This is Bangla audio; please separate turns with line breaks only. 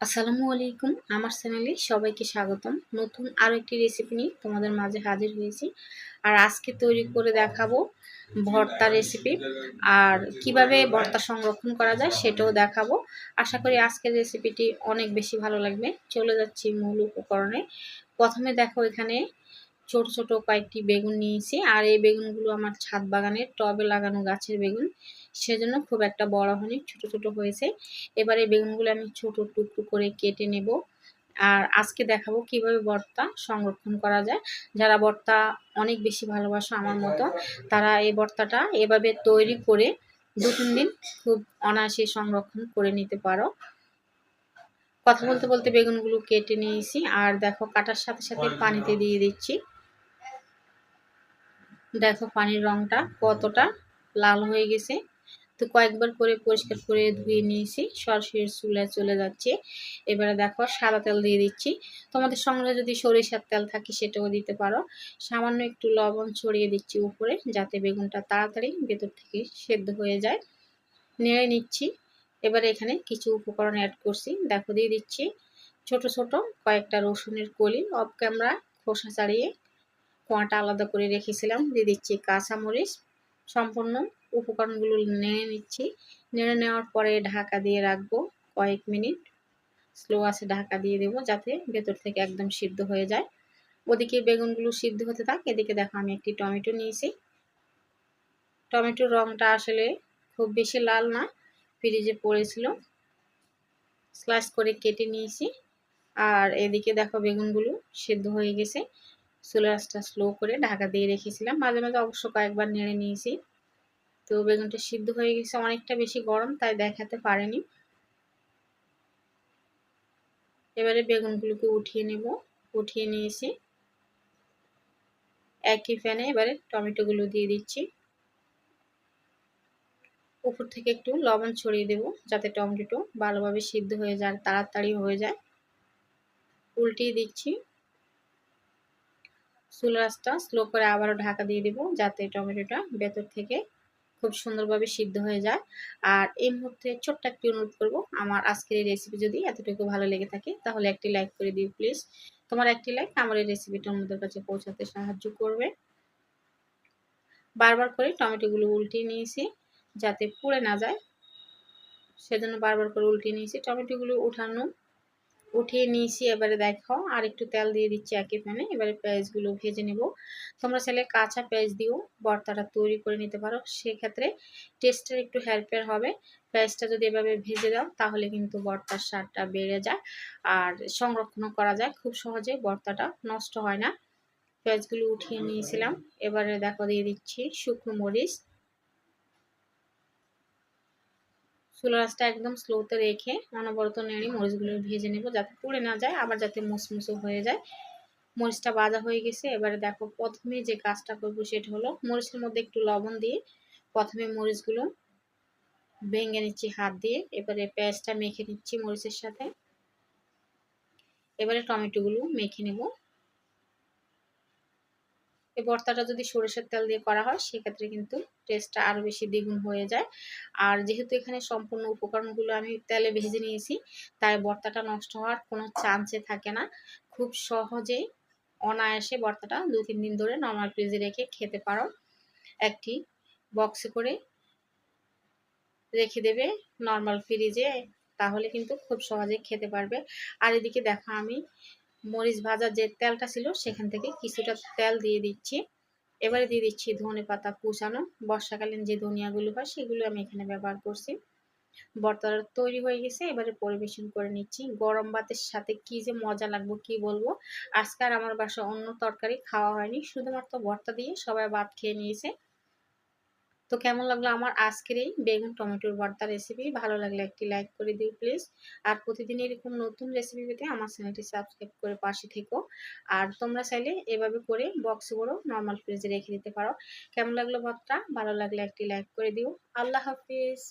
আসসালামু আলাইকুম। আমার চ্যানেলে সবাইকে স্বাগতম। নতুন আরও একটি রেসিপি নিয়ে তোমাদের মাঝে হাজির হয়েছি। আর আজকে তৈরি করে দেখাবো ভর্তা রেসিপি। আর কিভাবে ভর্তা সংরক্ষণ করা যায় সেটাও দেখাবো। আশা করি আজকের রেসিপিটি অনেক বেশি ভালো লাগবে। চলে যাচ্ছি মূল উপকরণে। প্রথমে দেখো এখানে ছোট ছোট কয়েকটি বেগুন নিয়েছি। আর এই বেগুনগুলো আমার ছাদ বাগানের টবে লাগানো গাছের বেগুন, সেজন্য খুব একটা বড় হয়নি, ছোট ছোট হয়েছে। এবারে বেগুনগুলো আমি ছোট টুকরো করে কেটে নেব। আর আজকে দেখাবো কিভাবে ভর্তা সংরক্ষণ করা যায়। যারা ভর্তা অনেক বেশি ভালোবাসো আমার মতো, তারা এই ভর্তাটা এভাবে তৈরি করে 2-3 দিন খুব অনায়াসে সংরক্ষণ করে নিতে পারো। কথা বলতে বলতে বেগুনগুলো কেটে নিয়েছি। আর দেখো কাটার সাথে সাথে পানিতে দিয়ে দিচ্ছি। দেখো পানির রংটা কতটা লাল হয়ে গেছে। তো কয়েকবার করে পরিষ্কার করে ধুয়ে নিয়েছি, সরাসরি চুলায় চলে যাচ্ছে। এবারে দেখো সাদা তেল দিয়ে দিচ্ছি। তোমাদের সঙ্গে যদি সরিষার তেল থাকে সেটাও দিতে পারো। সামান্য একটু লবণ ছড়িয়ে দিচ্ছি উপরে, যাতে বেগুনটা তাড়াতাড়ি ভেতর থেকে সেদ্ধ হয়ে যায়। নেড়ে নিচ্ছি। এবারে এখানে কিছু উপকরণ অ্যাড করছি। দেখো দিয়ে দিচ্ছি ছোট ছোট কয়েকটা রসুনের কলি, অফ ক্যামেরা খোসা ছাড়িয়ে কোয়াটা আলাদা করে রেখেছিলাম। দিয়ে দিচ্ছি কাঁচামরিচ। সম্পূর্ণ উপকরণগুলো নেড়ে নিচ্ছি। নেড়ে নেওয়ার পরে ঢাকা দিয়ে রাখবো কয়েক মিনিট। স্লো আছে ঢাকা দিয়ে দেবো, যাতে ভেতর থেকে একদম সিদ্ধ হয়ে যায়। ওদিকে বেগুনগুলো সিদ্ধ হতে থাক। এদিকে দেখো আমি একটি টমেটো নিয়েছি। টমেটোর রংটা আসলে খুব বেশি লাল না, ফ্রিজে পড়েছিল, স্লাইস করে কেটে নিয়েছি। আর এদিকে দেখো বেগুনগুলো সিদ্ধ হয়ে গেছে। চুলার আঁচটা স্লো করে ঢাকা দিয়ে রেখেছিলাম। মাঝে মাঝে অবশ্য কয়েকবার নেড়ে নিয়েছি। তো বেগুনটা সিদ্ধ হয়ে গেছে, অনেকটা বেশি গরম তাই দেখাতে পারেনি। এবারে বেগুনগুলোকে উঠিয়ে নেব। উঠিয়ে নিয়েছি। একই প্যানে এবারে টমেটোগুলো দিয়ে দিচ্ছি। উপর থেকে একটু লবণ ছড়িয়ে দেব, যাতে টমেটো ভালোভাবে সিদ্ধ হয়ে যায়, তাড়াতাড়ি হয়ে যায়। উল্টিয়ে দিচ্ছি। চুলার আঁচটা স্লো করে আবারও ঢাকা দিয়ে দেব, যাতে টমেটোটা ভেতর থেকে খুব সুন্দরভাবে সিদ্ধ হয়ে যায়। আর এই মুহূর্তে ছোট্ট একটি অনুরোধ করব, আমার আজকের এই রেসিপি যদি এতটুকু ভালো লেগে থাকে তাহলে একটি লাইক করে দিও প্লিজ। তোমার একটি লাইক আমার এই রেসিপিটা অন্যদের কাছে পৌঁছাতে সাহায্য করবে। বারবার করে টমেটোগুলো উল্টিয়ে নিয়েছি, যাতে পুড়ে না যায়, সেজন্য বারবার করে উল্টিয়ে নিয়েছি। টমেটোগুলো উঠিয়ে নিয়েছি। এবারে দেখো আর একটু তেল দিয়ে দিচ্ছি একই প্যানে। এবারে পেঁয়াজগুলো ভেজে নেব। তোমরা চাইলে কাঁচা পেঁয়াজ দিয়েও ভর্তাটা তৈরি করে নিতে পারো, সেক্ষেত্রে টেস্টের একটু হেরফের হবে। পেঁয়াজটা যদি এভাবে ভেজে দাও তাহলে কিন্তু ভর্তার স্বাদটা বেড়ে যায়। আর সংরক্ষণও করা যায় খুব সহজে, ভর্তাটা নষ্ট হয় না। পেঁয়াজগুলো উঠিয়ে নিয়েছিলাম। এবারে দেখো দিয়ে দিচ্ছি শুকনো মরিচ। চুলার আঁচটা একদম স্লোতে রেখে অনবরত নেড়ে মরিচগুলো ভেজে নেব, যাতে পুড়ে না যায়, আবার যাতে মুসমুসো হয়ে যায়। মরিচটা ভাজা হয়ে গেছে। এবারে দেখো প্রথমে যে কাজটা করবো সেটা হলো মরিচের মধ্যে একটু লবণ দিয়ে প্রথমে মরিচগুলো ভেঙে নিচ্ছি হাত দিয়ে। এবারে পেঁয়াজটা মেখে নিচ্ছি মরিচের সাথে। এবারে টমেটোগুলো মেখে নেব। এই ভর্তাটা যদি সরিষার তেল দিয়ে করা হয় সেক্ষেত্রে কিন্তু টেস্টটা আরো বেশি দ্বিগুণ হয়ে যায়। আর যেহেতু এখানে সম্পূর্ণ উপকরণগুলো আমি তেলে ভেজে নিয়েছি, তাই ভর্তাটা নষ্ট হওয়ার কোনো চান্সে থাকে না। খুব সহজেই অনায়াসে ভর্তাটা 2-3 দিন ধরে নরমাল ফ্রিজে রেখে খেতে পারো। একটি বক্সে করে রেখে দেবে নরমাল ফ্রিজে, তাহলে কিন্তু খুব সহজে খেতে পারবে। আর এদিকে দেখো আমি মরিচ ভাজার যে তেলটা ছিল সেখান থেকে কিছুটা তেল দিয়ে দিচ্ছি। এবারে দিয়ে দিচ্ছি ধনেপাতা কুচানো। বর্ষাকালীন যে ধনিয়াগুলো হয় সেগুলো আমি এখানে ব্যবহার করছি। ভর্তাটা তৈরি হয়ে গেছে। এবারে পরিবেশন করে নিচ্ছি। গরম ভাতের সাথে কি যে মজা লাগবে কি বলবো। আজকে আর আমার বাসায় অন্য তরকারি খাওয়া হয়নি, শুধুমাত্র ভর্তা দিয়ে সবাই ভাত খেয়ে নিয়েছে। তো কেমন লাগলো আমার আজকের এই বেগুন টমেটোর ভর্তা রেসিপি? ভালো লাগলে একটি লাইক করে দিও প্লিজ। আর প্রতিদিন এরকম নতুন রেসিপি পেতে আমার চ্যানেলটি সাবস্ক্রাইব করে পাশে থেকো। আর তোমরা চাইলে এভাবে করে বক্সে বড় নর্মাল ফ্রিজে রেখে দিতে পারো। কেমন লাগলো ভর্তা? ভালো লাগলে একটি লাইক করে দিও। আল্লাহ হাফিজ।